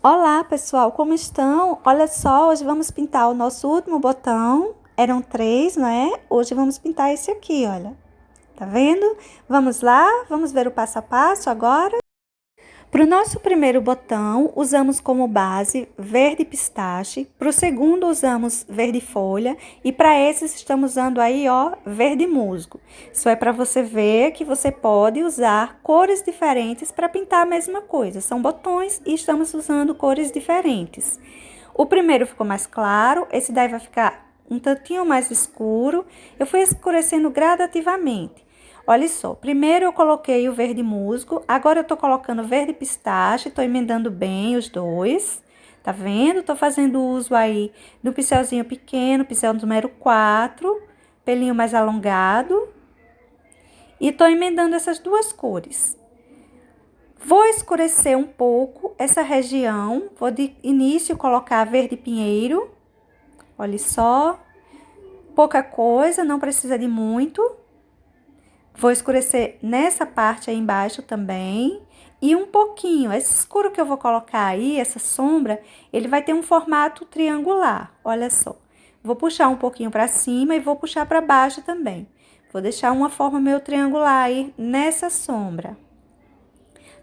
Olá, pessoal, como estão? Olha só, hoje vamos pintar o nosso último botão. Eram três, não é? Hoje vamos pintar esse aqui, olha. Tá vendo? Vamos lá? Vamos ver o passo a passo agora? Para o nosso primeiro botão, usamos como base verde pistache. Para o segundo, usamos verde folha. E para esses, estamos usando aí, ó, verde musgo. Isso é para você ver que você pode usar cores diferentes para pintar a mesma coisa. São botões e estamos usando cores diferentes. O primeiro ficou mais claro, esse daí vai ficar um tantinho mais escuro. Eu fui escurecendo gradativamente. Olha só, primeiro eu coloquei o verde musgo, agora eu tô colocando verde pistache, tô emendando bem os dois, tá vendo? Tô fazendo uso aí do pincelzinho pequeno, pincel número 4, pelinho mais alongado, e tô emendando essas duas cores. Vou escurecer um pouco essa região, vou de início colocar verde pinheiro, olha só, pouca coisa, não precisa de muito. Vou escurecer nessa parte aí embaixo também. E um pouquinho, esse escuro que eu vou colocar aí, essa sombra, ele vai ter um formato triangular, olha só. Vou puxar um pouquinho para cima e vou puxar para baixo também. Vou deixar uma forma meio triangular aí nessa sombra.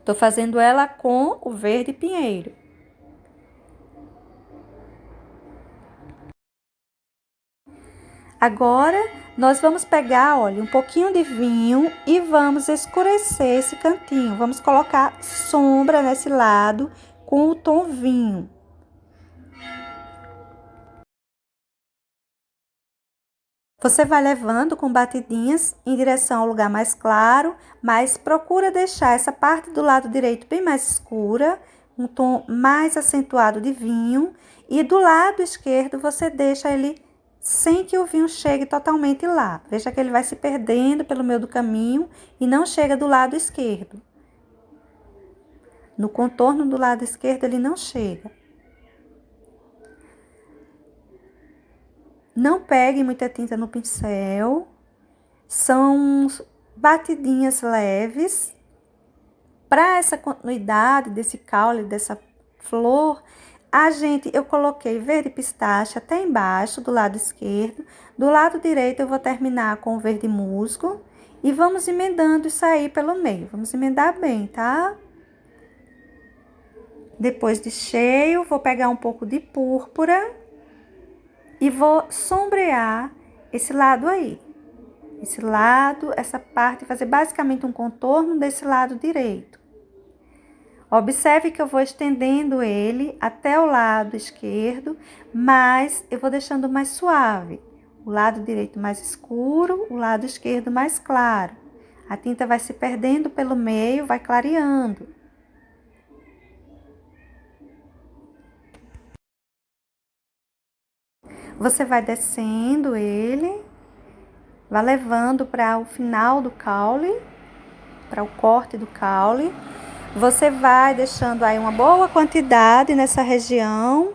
Tô fazendo ela com o verde pinheiro. Agora, nós vamos pegar, olha, um pouquinho de vinho e vamos escurecer esse cantinho. Vamos colocar sombra nesse lado com o tom vinho. Você vai levando com batidinhas em direção ao lugar mais claro, mas procura deixar essa parte do lado direito bem mais escura, um tom mais acentuado de vinho, e do lado esquerdo você deixa ele sem que o vinho chegue totalmente lá. Veja que ele vai se perdendo pelo meio do caminho e não chega do lado esquerdo. No contorno do lado esquerdo ele não chega. Não pegue muita tinta no pincel. São batidinhas leves. Para essa continuidade desse caule, dessa flor, eu coloquei verde pistache até embaixo, do lado esquerdo. Do lado direito eu vou terminar com o verde musgo. E vamos emendando isso aí pelo meio. Vamos emendar bem, tá? Depois de cheio, vou pegar um pouco de púrpura e vou sombrear esse lado aí. Esse lado, essa parte, fazer basicamente um contorno desse lado direito. Observe que eu vou estendendo ele até o lado esquerdo, mas eu vou deixando mais suave. O lado direito mais escuro, o lado esquerdo mais claro. A tinta vai se perdendo pelo meio, vai clareando. Você vai descendo ele, vai levando para o final do caule, para o corte do caule. Você vai deixando aí uma boa quantidade nessa região,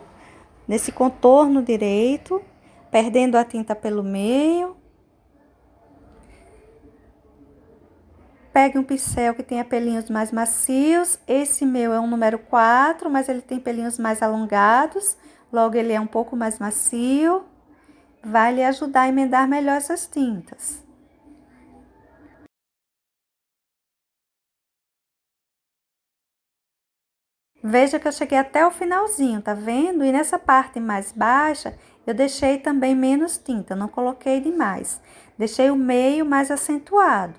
nesse contorno direito, perdendo a tinta pelo meio. Pegue um pincel que tenha pelinhos mais macios. Esse meu é um número 4, mas ele tem pelinhos mais alongados. Logo, ele é um pouco mais macio. Vai lhe ajudar a emendar melhor essas tintas. Veja que eu cheguei até o finalzinho, tá vendo? E nessa parte mais baixa, eu deixei também menos tinta, não coloquei demais. Deixei o meio mais acentuado.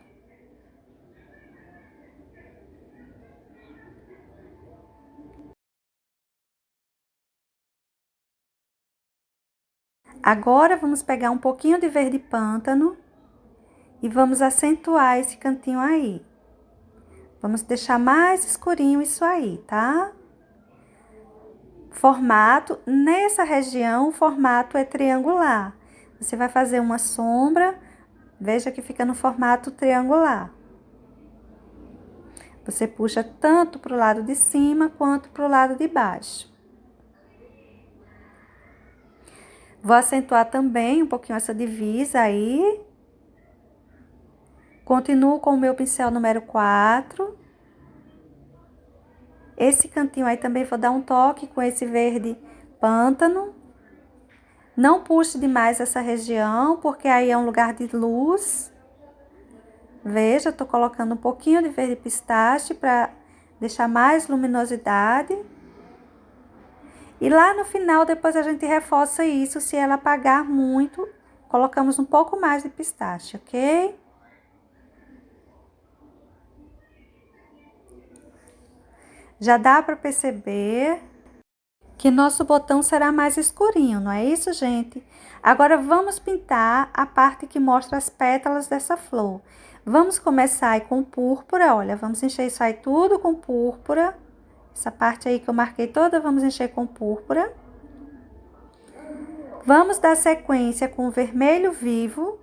Agora, vamos pegar um pouquinho de verde pântano e vamos acentuar esse cantinho aí. Vamos deixar mais escurinho isso aí, tá? Formato, nessa região, o formato é triangular. Você vai fazer uma sombra, veja que fica no formato triangular. Você puxa tanto para o lado de cima quanto para o lado de baixo. Vou acentuar também um pouquinho essa divisa aí. Continuo com o meu pincel número 4. Esse cantinho aí também vou dar um toque com esse verde pântano. Não puxe demais essa região, porque aí é um lugar de luz. Veja, eu tô colocando um pouquinho de verde pistache para deixar mais luminosidade. E lá no final, depois a gente reforça isso. Se ela apagar muito, colocamos um pouco mais de pistache, ok? Já dá para perceber que nosso botão será mais escurinho, não é isso, gente? Agora vamos pintar a parte que mostra as pétalas dessa flor. Vamos começar aí com púrpura, olha, vamos encher isso aí tudo com púrpura. Essa parte aí que eu marquei toda, vamos encher com púrpura. Vamos dar sequência com vermelho vivo.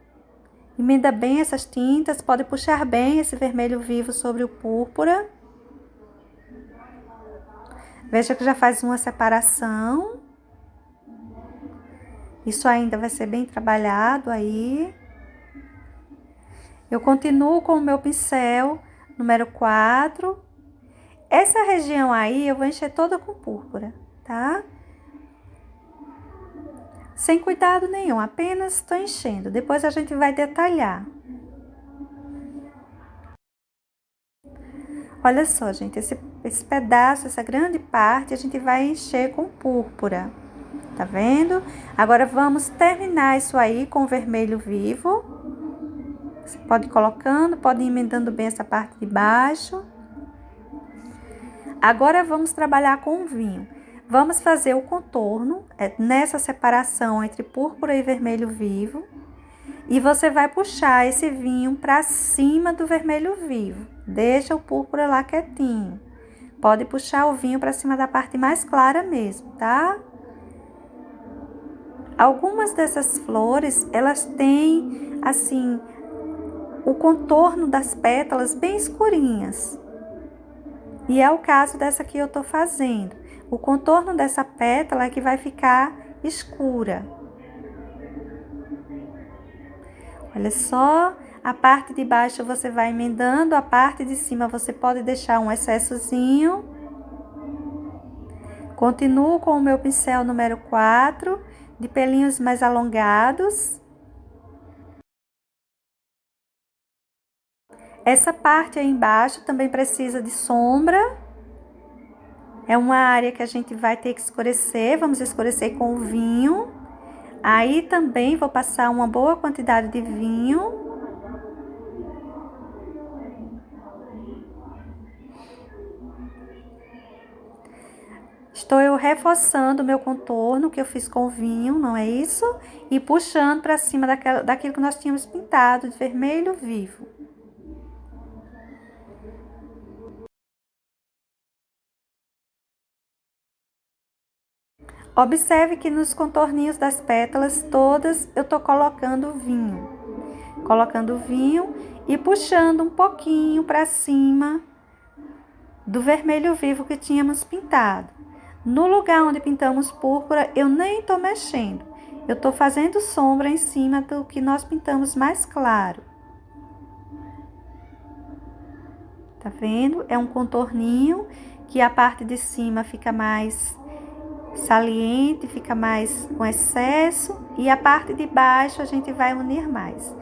Emenda bem essas tintas, pode puxar bem esse vermelho vivo sobre o púrpura. Veja que já faz uma separação. Isso ainda vai ser bem trabalhado aí. Eu continuo com o meu pincel número 4. Essa região aí eu vou encher toda com púrpura, tá? Sem cuidado nenhum, apenas estou enchendo. Depois a gente vai detalhar. Olha só, gente, esse pedaço, essa grande parte, a gente vai encher com púrpura. Tá vendo? Agora vamos terminar isso aí com vermelho vivo. Você pode ir colocando, pode ir emendando bem essa parte de baixo. Agora vamos trabalhar com o vinho. Vamos fazer o contorno nessa separação entre púrpura e vermelho vivo. E você vai puxar esse vinho para cima do vermelho vivo. Deixa o púrpura lá quietinho. Pode puxar o vinho para cima da parte mais clara mesmo, tá? Algumas dessas flores, elas têm, assim, o contorno das pétalas bem escurinhas. E é o caso dessa que eu tô fazendo. O contorno dessa pétala é que vai ficar escura. Olha só, a parte de baixo você vai emendando, a parte de cima você pode deixar um excessozinho. Continuo com o meu pincel número 4, de pelinhos mais alongados. Essa parte aí embaixo também precisa de sombra. É uma área que a gente vai ter que escurecer, vamos escurecer com o vinho. Aí também vou passar uma boa quantidade de vinho. Estou eu reforçando o meu contorno que eu fiz com o vinho, não é isso? E puxando para cima daquilo que nós tínhamos pintado de vermelho vivo. Observe que nos contorninhos das pétalas todas eu tô colocando vinho. Colocando vinho e puxando um pouquinho para cima do vermelho vivo que tínhamos pintado. No lugar onde pintamos púrpura, eu nem tô mexendo. Eu tô fazendo sombra em cima do que nós pintamos mais claro. Tá vendo? É um contorninho que a parte de cima fica mais saliente, fica mais com excesso, e a parte de baixo a gente vai unir mais.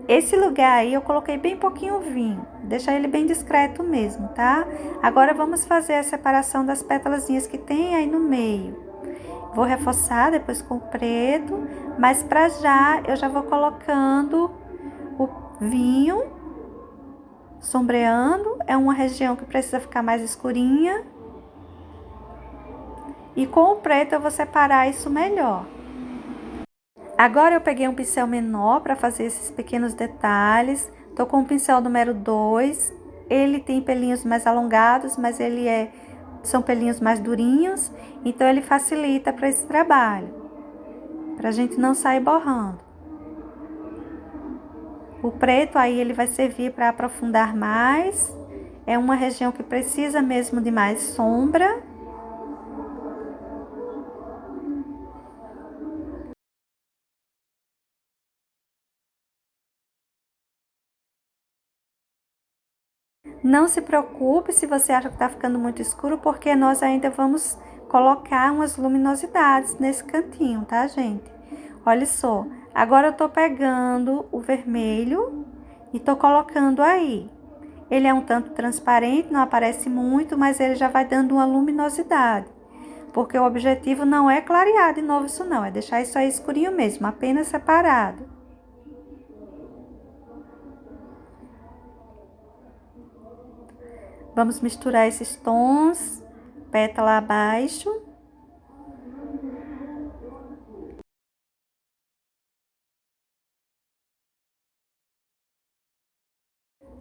Esse lugar aí eu coloquei bem pouquinho vinho, deixa ele bem discreto mesmo, tá? Agora vamos fazer a separação das pétalazinhas que tem aí no meio. Vou reforçar depois com o preto, mas para já eu já vou colocando o vinho, sombreando. É uma região que precisa ficar mais escurinha. E com o preto eu vou separar isso melhor. Agora eu peguei um pincel menor para fazer esses pequenos detalhes. Tô com o pincel número 2. Ele tem pelinhos mais alongados, mas são pelinhos mais durinhos, então ele facilita para esse trabalho, para a gente não sair borrando. O preto aí ele vai servir para aprofundar mais. É uma região que precisa mesmo de mais sombra. Não se preocupe se você acha que está ficando muito escuro, porque nós ainda vamos colocar umas luminosidades nesse cantinho, tá, gente? Olha só, agora eu tô pegando o vermelho e tô colocando aí. Ele é um tanto transparente, não aparece muito, mas ele já vai dando uma luminosidade. Porque o objetivo não é clarear de novo isso não, é deixar isso aí escurinho mesmo, apenas separado. Vamos misturar esses tons, pétala abaixo.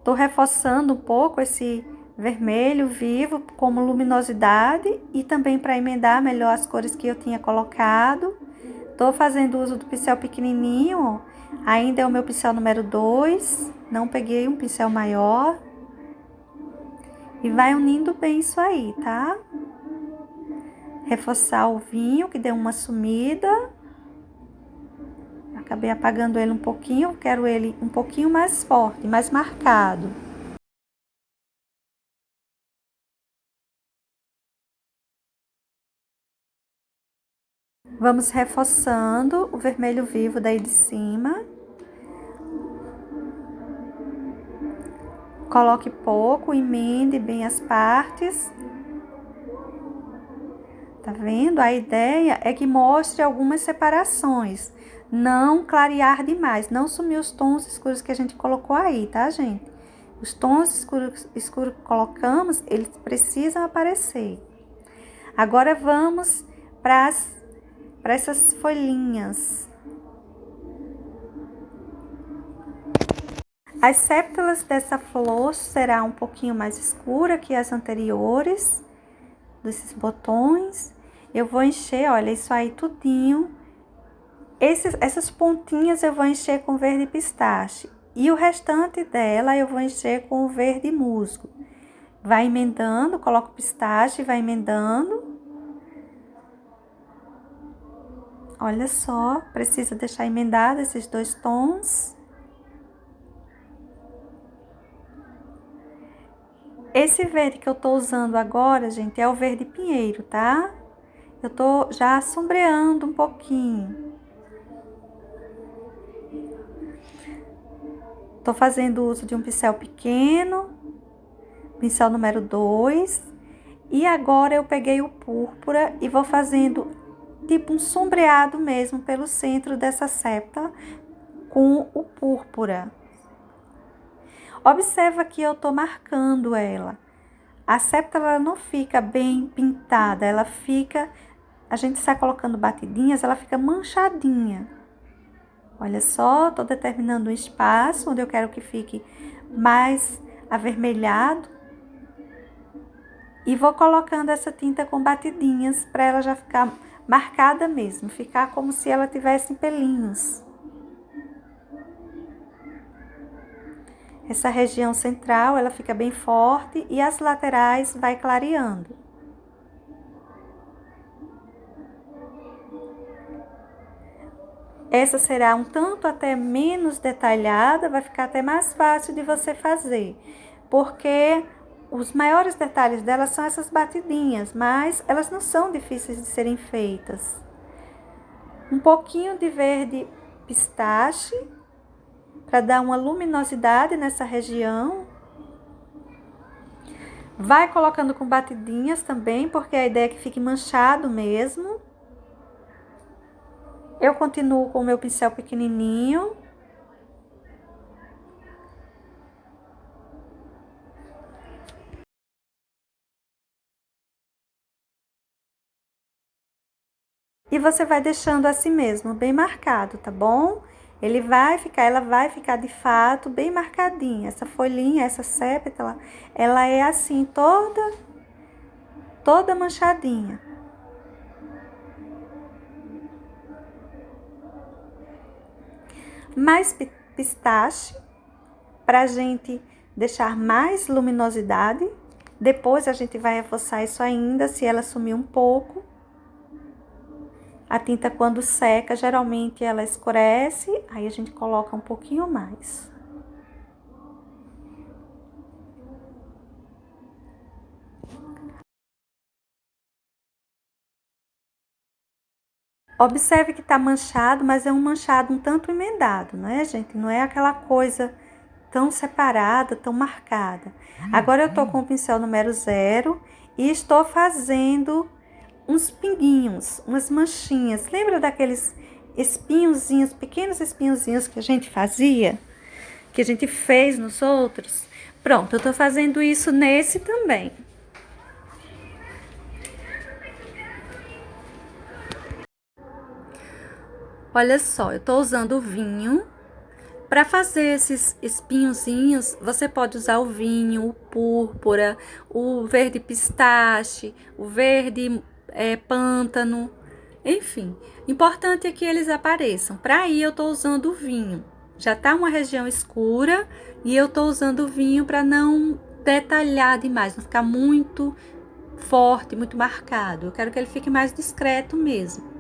Tô reforçando um pouco esse vermelho vivo como luminosidade e também para emendar melhor as cores que eu tinha colocado. Tô fazendo uso do pincel pequenininho, ó. Ainda é o meu pincel número 2, não peguei um pincel maior. E vai unindo bem isso aí, tá? Reforçar o vinho, que deu uma sumida. Acabei apagando ele um pouquinho, quero ele um pouquinho mais forte, mais marcado. Vamos reforçando o vermelho vivo daí de cima. Coloque pouco, emende bem as partes. Tá vendo? A ideia é que mostre algumas separações. Não clarear demais, não sumir os tons escuros que a gente colocou aí, tá, gente? Os tons escuros que colocamos, eles precisam aparecer. Agora vamos para essas folhinhas. As sépalas dessa flor será um pouquinho mais escura que as anteriores, desses botões. Eu vou encher, olha, isso aí tudinho. Essas pontinhas eu vou encher com verde pistache. E o restante dela eu vou encher com verde musgo. Vai emendando, coloca o pistache, vai emendando. Olha só, precisa deixar emendado esses dois tons. Esse verde que eu tô usando agora, gente, é o verde pinheiro, tá? Eu tô já sombreando um pouquinho. Tô fazendo uso de um pincel pequeno, pincel número 2. E agora eu peguei o púrpura e vou fazendo tipo um sombreado mesmo pelo centro dessa seta com o púrpura. Observa que eu tô marcando ela. A septa ela não fica bem pintada, ela fica, a gente está colocando batidinhas, ela fica manchadinha. Olha só, tô determinando um espaço onde eu quero que fique mais avermelhado. E vou colocando essa tinta com batidinhas para ela já ficar marcada mesmo, ficar como se ela tivesse pelinhos. Essa região central, ela fica bem forte e as laterais vai clareando. Essa será um tanto até menos detalhada, vai ficar até mais fácil de você fazer, porque os maiores detalhes dela são essas batidinhas, mas elas não são difíceis de serem feitas. Um pouquinho de verde pistache, para dar uma luminosidade nessa região. Vai colocando com batidinhas também, porque a ideia é que fique manchado mesmo. Eu continuo com o meu pincel pequenininho. E você vai deixando assim mesmo, bem marcado, tá bom? Ela vai ficar de fato bem marcadinha. Essa folhinha, essa sépala, ela é assim, toda manchadinha. Mais pistache, pra gente deixar mais luminosidade. Depois a gente vai reforçar isso ainda, se ela sumir um pouco. A tinta quando seca, geralmente ela escurece, aí a gente coloca um pouquinho mais. Observe que tá manchado, mas é um manchado um tanto emendado, não é, gente? Não é aquela coisa tão separada, tão marcada. Agora eu tô com o pincel número 0 e estou fazendo uns pinguinhos, umas manchinhas. Lembra daqueles espinhozinhos, pequenos espinhozinhos que a gente fazia? Que a gente fez nos outros? Pronto, eu tô fazendo isso nesse também. Olha só, eu tô usando o vinho. Para fazer esses espinhozinhos, você pode usar o vinho, o púrpura, o verde pistache, o verde pântano, enfim. Importante é que eles apareçam. Para aí eu tô usando o vinho. Já tá uma região escura e eu tô usando o vinho para não detalhar demais, não ficar muito forte, muito marcado. Eu quero que ele fique mais discreto mesmo.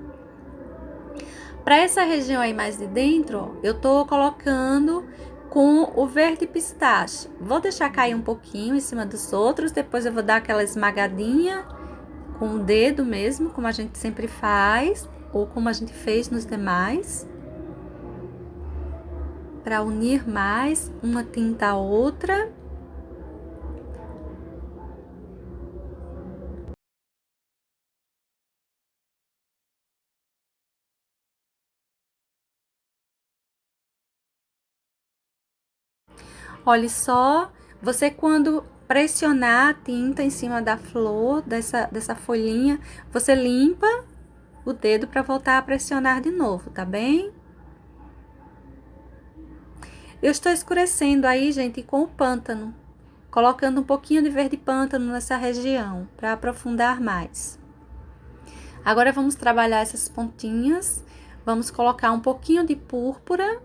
Para essa região aí mais de dentro, ó, eu tô colocando com o verde pistache. Vou deixar cair um pouquinho em cima dos outros, depois eu vou dar aquela esmagadinha com o dedo mesmo, como a gente sempre faz, ou como a gente fez nos demais. Para unir mais uma tinta à outra. Olha só, você quando pressionar a tinta em cima da flor, dessa folhinha, você limpa o dedo para voltar a pressionar de novo, tá bem? Eu estou escurecendo aí, gente, com o pântano, colocando um pouquinho de verde pântano nessa região, para aprofundar mais. Agora vamos trabalhar essas pontinhas, vamos colocar um pouquinho de púrpura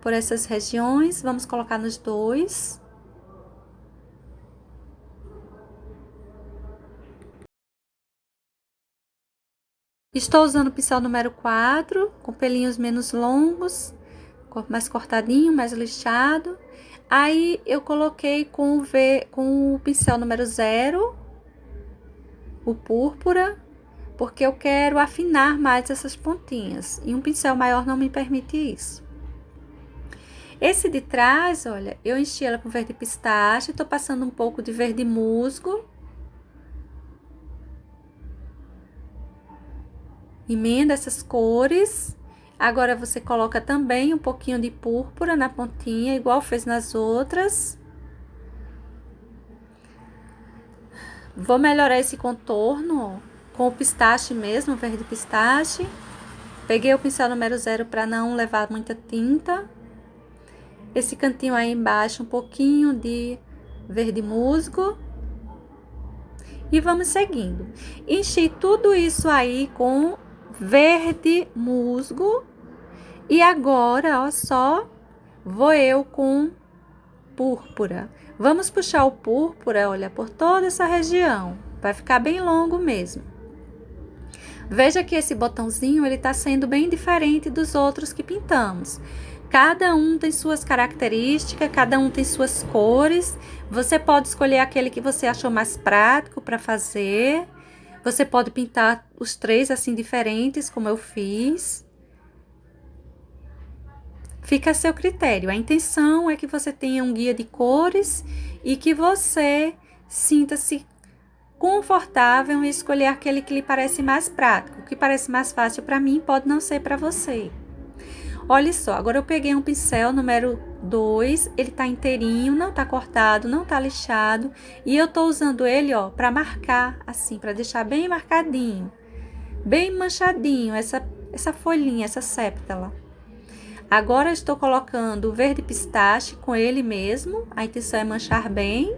por essas regiões, vamos colocar nos dois. Estou usando o pincel número 4, com pelinhos menos longos, mais cortadinho, mais lixado. Aí eu coloquei com o pincel número 0, o púrpura, porque eu quero afinar mais essas pontinhas. E um pincel maior não me permite isso. Esse de trás, olha, eu enchi ela com verde pistache, tô passando um pouco de verde musgo. Emenda essas cores. Agora você coloca também um pouquinho de púrpura na pontinha, igual fez nas outras. Vou melhorar esse contorno, ó, com o pistache mesmo, verde pistache. Peguei o pincel número 0 para não levar muita tinta. Esse cantinho aí embaixo, um pouquinho de verde musgo. E vamos seguindo. Enchi tudo isso aí com verde musgo. E agora, ó só, vou eu com púrpura. Vamos puxar o púrpura, olha, por toda essa região. Vai ficar bem longo mesmo. Veja que esse botãozinho, ele tá sendo bem diferente dos outros que pintamos. Cada um tem suas características, cada um tem suas cores. Você pode escolher aquele que você achou mais prático para fazer. Você pode pintar os 3 assim diferentes, como eu fiz. Fica a seu critério. A intenção é que você tenha um guia de cores e que você sinta-se confortável em escolher aquele que lhe parece mais prático. O que parece mais fácil para mim pode não ser para você. Olha só, agora eu peguei um pincel número 2, ele tá inteirinho, não tá cortado, não tá lixado, e eu tô usando ele, ó, para marcar, assim, para deixar bem marcadinho, bem manchadinho, essa folhinha, essa séptala. Agora estou colocando o verde pistache com ele mesmo, a intenção é manchar bem.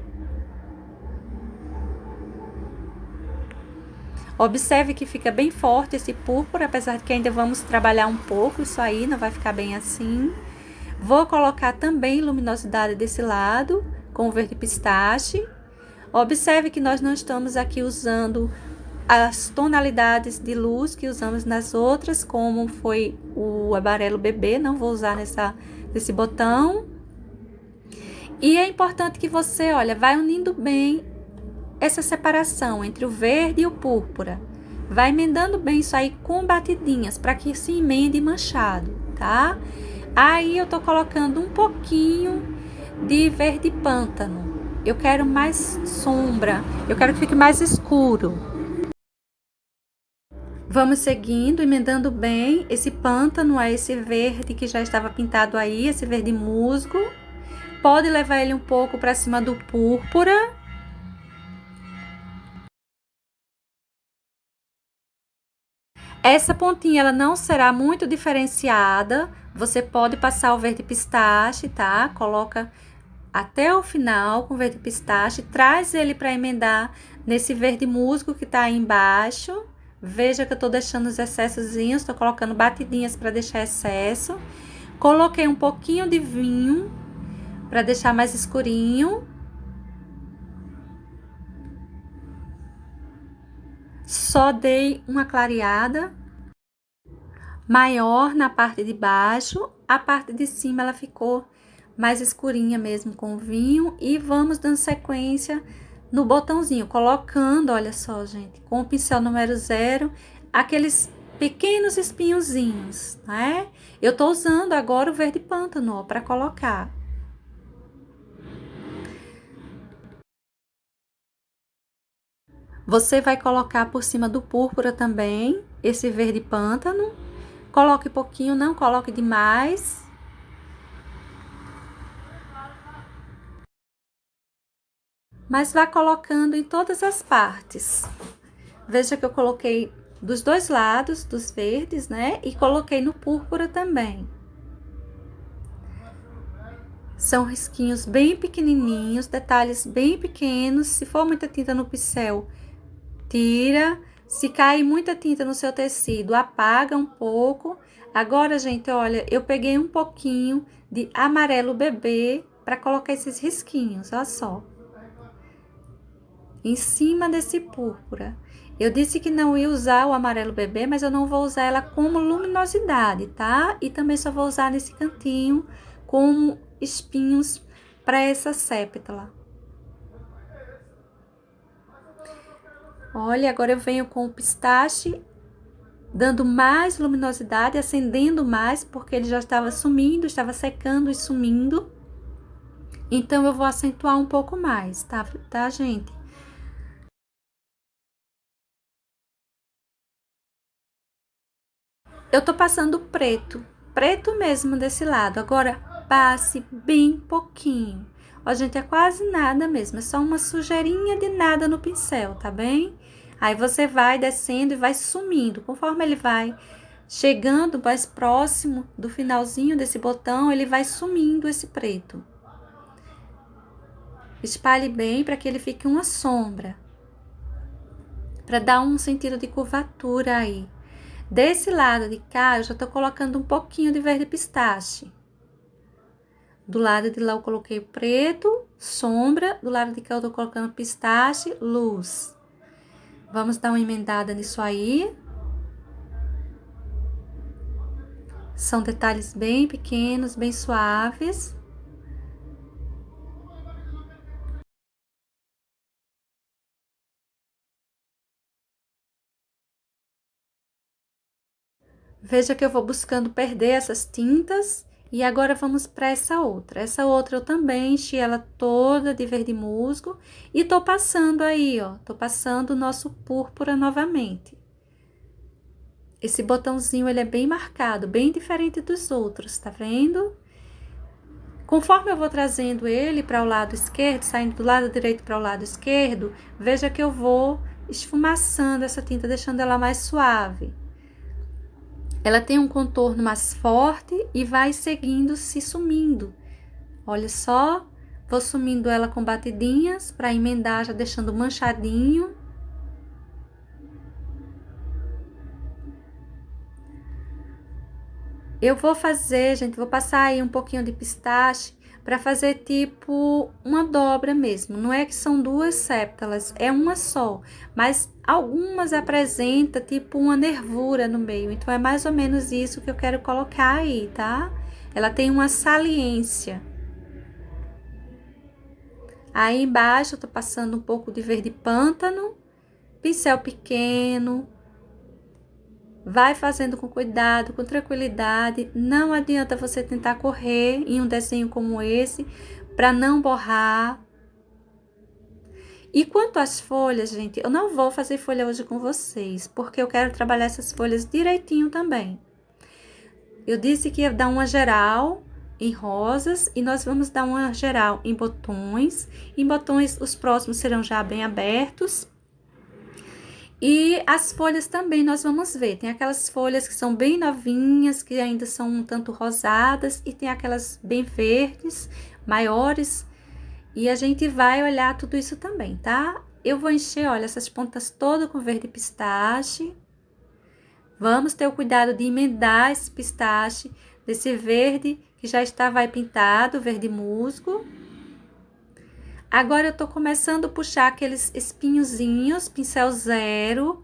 Observe que fica bem forte esse púrpura, apesar de que ainda vamos trabalhar um pouco isso aí, não vai ficar bem assim. Vou colocar também luminosidade desse lado, com o verde pistache. Observe que nós não estamos aqui usando as tonalidades de luz que usamos nas outras, como foi o amarelo bebê, não vou usar nesse botão. E é importante que você, olha, vai unindo bem essa separação entre o verde e o púrpura. Vai emendando bem isso aí com batidinhas, para que se emende manchado, tá? Aí eu tô colocando um pouquinho de verde pântano. Eu quero mais sombra, eu quero que fique mais escuro. Vamos seguindo, emendando bem esse pântano a esse verde que já estava pintado aí, esse verde musgo. Pode levar ele um pouco para cima do púrpura. Essa pontinha ela não será muito diferenciada. Você pode passar o verde pistache, tá? Coloca até o final com verde pistache, traz ele para emendar nesse verde musgo que tá aí embaixo. Veja que eu tô deixando os excessozinhos, tô colocando batidinhas para deixar excesso. Coloquei um pouquinho de vinho para deixar mais escurinho. Só dei uma clareada maior na parte de baixo, a parte de cima ela ficou mais escurinha mesmo com o vinho. E vamos dando sequência no botãozinho, colocando, olha só, gente, com o pincel número 0, aqueles pequenos espinhozinhos, né? Eu tô usando agora o verde pântano para colocar. Você vai colocar por cima do púrpura também esse verde pântano. Coloque pouquinho, não coloque demais. Mas vá colocando em todas as partes. Veja que eu coloquei dos dois lados dos verdes, né? E coloquei no púrpura também. São risquinhos bem pequenininhos, detalhes bem pequenos. Se for muita tinta no pincel, tira. Se cair muita tinta no seu tecido, apaga um pouco. Agora, gente, olha, eu peguei um pouquinho de amarelo bebê para colocar esses risquinhos, olha só. Em cima desse púrpura. Eu disse que não ia usar o amarelo bebê, mas eu não vou usar ela como luminosidade, tá? E também só vou usar nesse cantinho como espinhos para essa séptala. Olha, agora eu venho com o pistache, dando mais luminosidade, acendendo mais, porque ele já estava sumindo, estava secando e sumindo. Então, eu vou acentuar um pouco mais, tá, gente? Eu tô passando preto mesmo desse lado. Agora, passe bem pouquinho. Ó, gente, é quase nada mesmo, é só uma sujeirinha de nada no pincel, tá bem? Aí você vai descendo e vai sumindo. Conforme ele vai chegando mais próximo do finalzinho desse botão, ele vai sumindo esse preto. Espalhe bem para que ele fique uma sombra, para dar um sentido de curvatura aí. Desse lado de cá, eu já tô colocando um pouquinho de verde pistache. Do lado de lá eu coloquei preto, sombra. Do lado de cá eu tô colocando pistache, luz. Vamos dar uma emendada nisso aí. São detalhes bem pequenos, bem suaves. Veja que eu vou buscando perder essas tintas. E agora vamos para essa outra. Essa outra eu também enchi ela toda de verde musgo. E tô passando aí, ó. Tô passando o nosso púrpura novamente. Esse botãozinho, ele é bem marcado, bem diferente dos outros, tá vendo? Conforme eu vou trazendo ele para o lado esquerdo, saindo do lado direito para o lado esquerdo, veja que eu vou esfumaçando essa tinta, deixando ela mais suave. Ela tem um contorno mais forte e vai seguindo, se sumindo. Olha só, vou sumindo ela com batidinhas para emendar, já deixando manchadinho. Eu vou fazer, gente, vou passar aí um pouquinho de pistache para fazer tipo uma dobra mesmo. Não é que são duas séptalas, é uma só. Mas algumas apresenta tipo uma nervura no meio. Então, é mais ou menos isso que eu quero colocar aí, tá? Ela tem uma saliência. Aí embaixo eu tô passando um pouco de verde pântano, pincel pequeno, Vai fazendo com cuidado, com tranquilidade. Não adianta você tentar correr em um desenho como esse para não borrar. E quanto às folhas, gente, eu não vou fazer folha hoje com vocês, porque eu quero trabalhar essas folhas direitinho também. Eu disse que ia dar uma geral em rosas e nós vamos dar uma geral em botões. Em botões, os próximos serão já bem abertos. E as folhas também nós vamos ver. Tem aquelas folhas que são bem novinhas, que ainda são um tanto rosadas, e tem aquelas bem verdes, maiores. E a gente vai olhar tudo isso também, tá? Eu vou encher, olha, essas pontas todas com verde pistache. Vamos ter o cuidado de emendar esse pistache desse verde que já estava pintado, verde musgo. Agora eu tô começando a puxar aqueles espinhozinhos, pincel zero.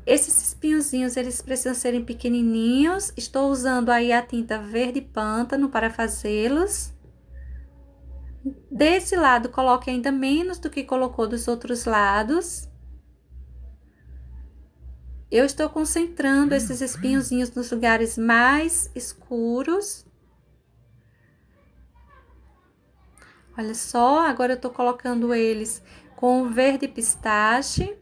Esses espinhozinhos, eles precisam serem pequenininhos. Estou usando aí a tinta verde pântano para fazê-los. Desse lado, coloque ainda menos do que colocou dos outros lados. Eu estou concentrando esses espinhozinhos nos lugares mais escuros. Olha só, agora eu tô colocando eles com o verde pistache.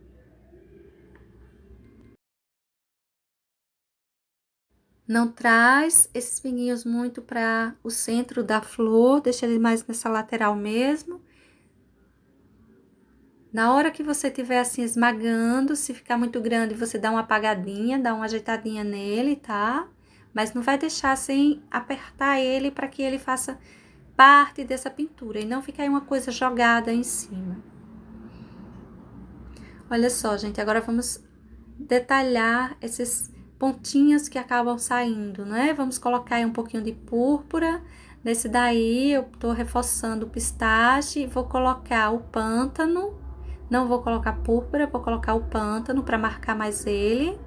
Não traz esses pinguinhos muito para o centro da flor, deixa ele mais nessa lateral mesmo. Na hora que você estiver assim esmagando, se ficar muito grande, você dá uma apagadinha, dá uma ajeitadinha nele, tá? Mas não vai deixar sem apertar ele para que ele faça parte dessa pintura e não ficar aí uma coisa jogada em cima. Olha só, gente, agora vamos detalhar esses pontinhos que acabam saindo, né? Vamos colocar aí um pouquinho de púrpura. Nesse daí, eu tô reforçando o pistache e vou colocar o pântano. Não vou colocar púrpura, vou colocar o pântano para marcar mais ele.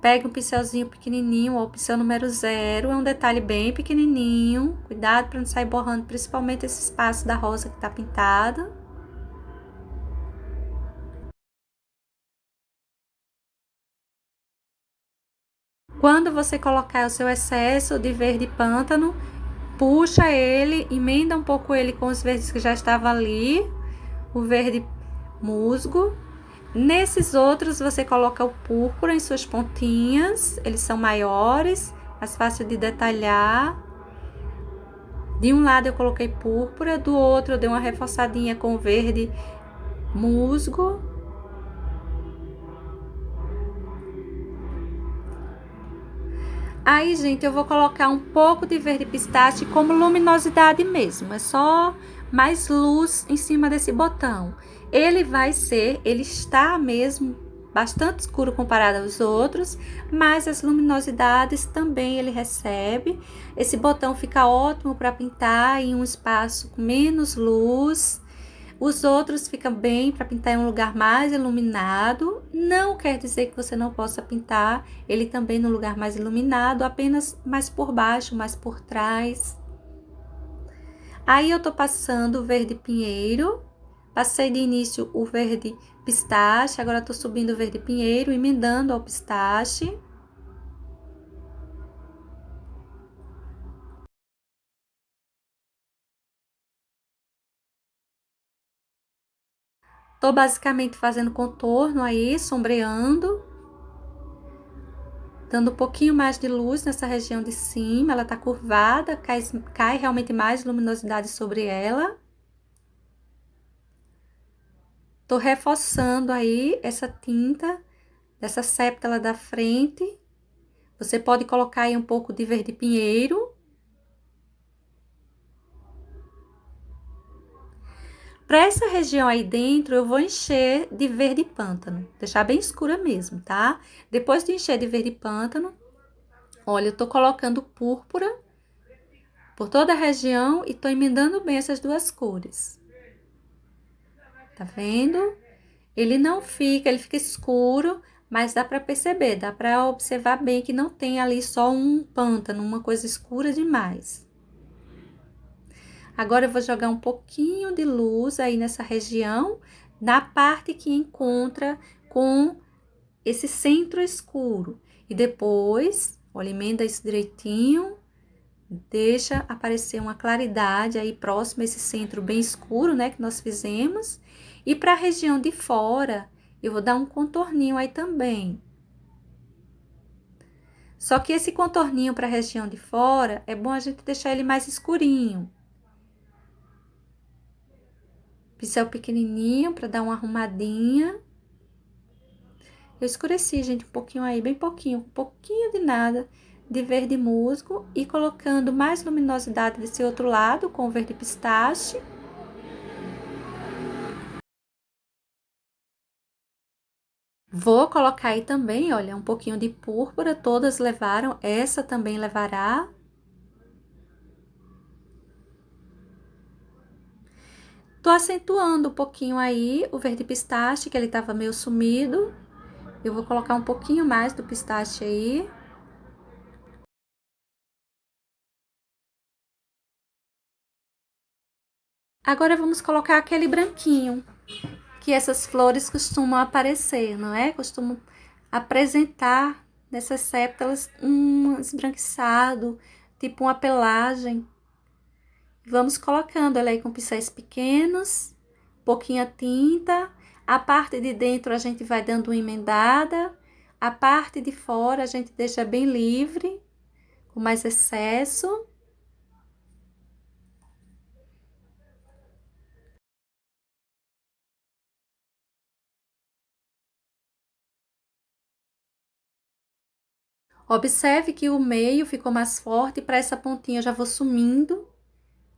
Pegue um pincelzinho pequenininho, ou o pincel número 0, é um detalhe bem pequenininho. Cuidado para não sair borrando, principalmente esse espaço da rosa que tá pintada. Quando você colocar o seu excesso de verde pântano, puxa ele, emenda um pouco ele com os verdes que já estavam ali, o verde musgo. Nesses outros, você coloca o púrpura em suas pontinhas, eles são maiores, mais fácil de detalhar. De um lado eu coloquei púrpura, do outro eu dei uma reforçadinha com verde musgo. Aí, gente, eu vou colocar um pouco de verde pistache como luminosidade mesmo. É só mais luz em cima desse botão. Ele está mesmo bastante escuro comparado aos outros, mas as luminosidades também ele recebe. Esse botão fica ótimo para pintar em um espaço com menos luz. Os outros ficam bem para pintar em um lugar mais iluminado. Não quer dizer que você não possa pintar ele também no lugar mais iluminado, apenas mais por baixo, mais por trás. Aí eu tô passando o verde pinheiro. Passei de início o verde pistache, agora tô subindo o verde pinheiro, emendando ao pistache. Tô basicamente fazendo contorno aí, sombreando. Dando um pouquinho mais de luz nessa região de cima, ela tá curvada, cai realmente mais luminosidade sobre ela. Tô reforçando aí essa tinta, dessa séptala da frente. Você pode colocar aí um pouco de verde pinheiro. Para essa região aí dentro, eu vou encher de verde pântano, deixar bem escura mesmo, tá? Depois de encher de verde pântano, olha, eu tô colocando púrpura por toda a região e tô emendando bem essas duas cores. Tá vendo? Ele fica escuro, mas dá para perceber, dá para observar bem que não tem ali só um pântano, uma coisa escura demais. Agora eu vou jogar um pouquinho de luz aí nessa região, na parte que encontra com esse centro escuro. E depois, olha, emenda isso direitinho, deixa aparecer uma claridade aí próximo a esse centro bem escuro, né, que nós fizemos. E para a região de fora, eu vou dar um contorninho aí também. Só que esse contorninho para a região de fora, é bom a gente deixar ele mais escurinho. Pincel pequenininho para dar uma arrumadinha. Eu escureci, gente, um pouquinho aí, bem pouquinho, um pouquinho de nada de verde musgo e colocando mais luminosidade desse outro lado com o verde pistache. Vou colocar aí também, olha, um pouquinho de púrpura, todas levaram, essa também levará. Tô acentuando um pouquinho aí o verde pistache, que ele tava meio sumido. Eu vou colocar um pouquinho mais do pistache aí. Agora vamos colocar aquele branquinho, que essas flores costumam aparecer, não é? Costumam apresentar nessas séptalas um esbranquiçado, tipo uma pelagem. Vamos colocando ela aí com pincéis pequenos, pouquinha tinta. A parte de dentro a gente vai dando uma emendada, a parte de fora a gente deixa bem livre, com mais excesso. Observe que o meio ficou mais forte, para essa pontinha eu já vou sumindo.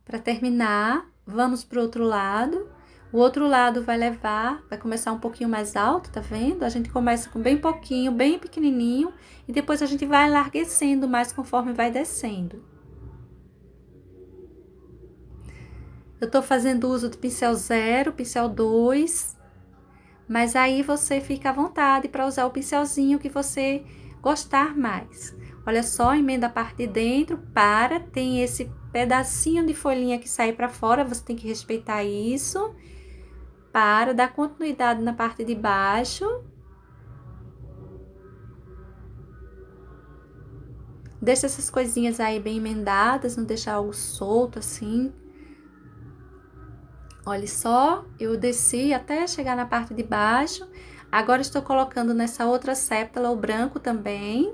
Para terminar, vamos pro outro lado. O outro lado vai levar, vai começar um pouquinho mais alto, tá vendo? A gente começa com bem pouquinho, bem pequenininho, e depois a gente vai enlarguecendo mais conforme vai descendo. Eu tô fazendo uso de pincel 0, pincel 2, mas aí você fica à vontade para usar o pincelzinho que você gostar mais. Olha só, emenda a parte de dentro, tem esse pedacinho de folhinha que sai para fora, você tem que respeitar isso. Dar continuidade na parte de baixo. Deixa essas coisinhas aí bem emendadas, não deixar algo solto assim. Olha só, eu desci até chegar na parte de baixo. Agora estou colocando nessa outra séptala o branco também.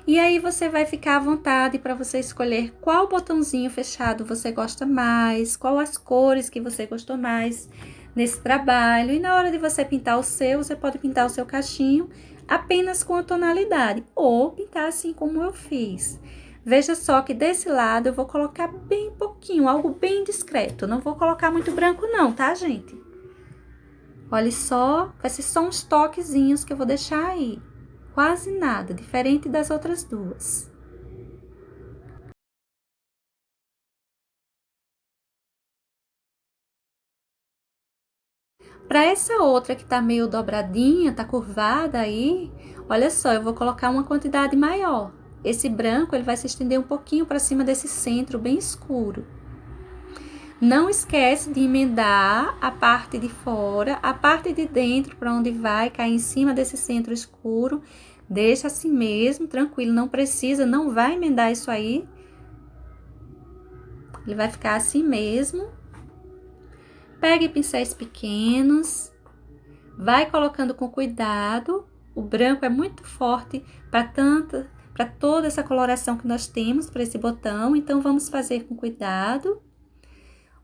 E aí você vai ficar à vontade para você escolher qual botãozinho fechado você gosta mais, qual as cores que você gostou mais nesse trabalho. E na hora de você pintar o seu, você pode pintar o seu cachinho apenas com a tonalidade, ou pintar assim como eu fiz. Veja só que desse lado eu vou colocar bem pouquinho, algo bem discreto. Não vou colocar muito branco não, tá, gente? Olha só, vai ser só uns toquezinhos que eu vou deixar aí. Quase nada, diferente das outras duas. Para essa outra que tá meio dobradinha, tá curvada aí, olha só, eu vou colocar uma quantidade maior. Esse branco, ele vai se estender um pouquinho para cima desse centro bem escuro. Não esquece de emendar a parte de fora, a parte de dentro, para onde vai cair em cima desse centro escuro. Deixa assim mesmo, tranquilo, não precisa, não vai emendar isso aí. Ele vai ficar assim mesmo. Pegue pincéis pequenos, vai colocando com cuidado. O branco é muito forte para toda essa coloração que nós temos para esse botão, então vamos fazer com cuidado.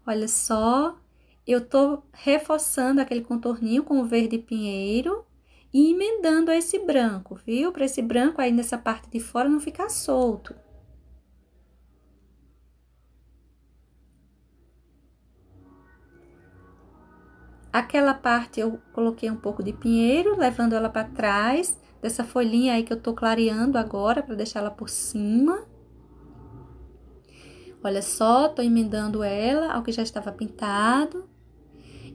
Olha só, eu tô reforçando aquele contorninho com o verde pinheiro e emendando esse branco, viu? Para esse branco aí nessa parte de fora não ficar solto. Aquela parte eu coloquei um pouco de pinheiro, levando ela para trás, dessa folhinha aí que eu tô clareando agora, para deixar ela por cima. Olha só, tô emendando ela ao que já estava pintado.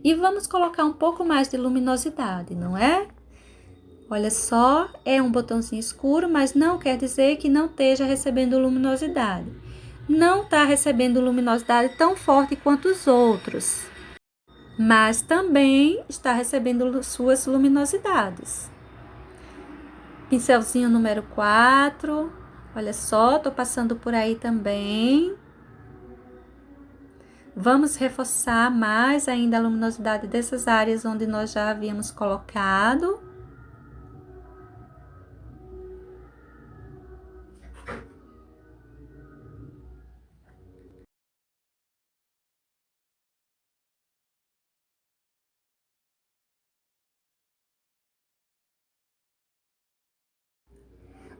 E vamos colocar um pouco mais de luminosidade, não é? Olha só, é um botãozinho escuro, mas não quer dizer que não esteja recebendo luminosidade. Não tá recebendo luminosidade tão forte quanto os outros. mas também está recebendo suas luminosidades. Pincelzinho número 4, olha só, tô passando por aí também. Vamos reforçar mais ainda a luminosidade dessas áreas onde nós já havíamos colocado.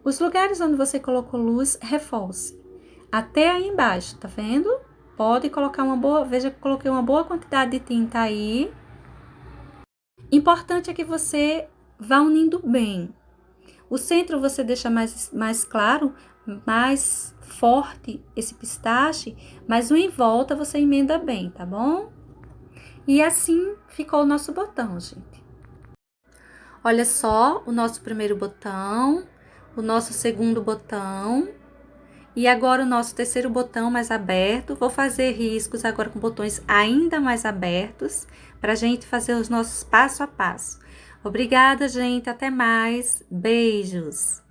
Os lugares onde você colocou luz, reforce. Até aí embaixo, tá vendo? Pode colocar uma boa, veja que coloquei uma boa quantidade de tinta aí. Importante é que você vá unindo bem. O centro você deixa mais claro, mais forte esse pistache, mas o em volta você emenda bem, tá bom? E assim ficou o nosso botão, gente. Olha só o nosso primeiro botão, o nosso segundo botão. E agora o nosso terceiro botão mais aberto. Vou fazer riscos agora com botões ainda mais abertos, para a gente fazer os nossos passo a passo. Obrigada, gente. Até mais. Beijos.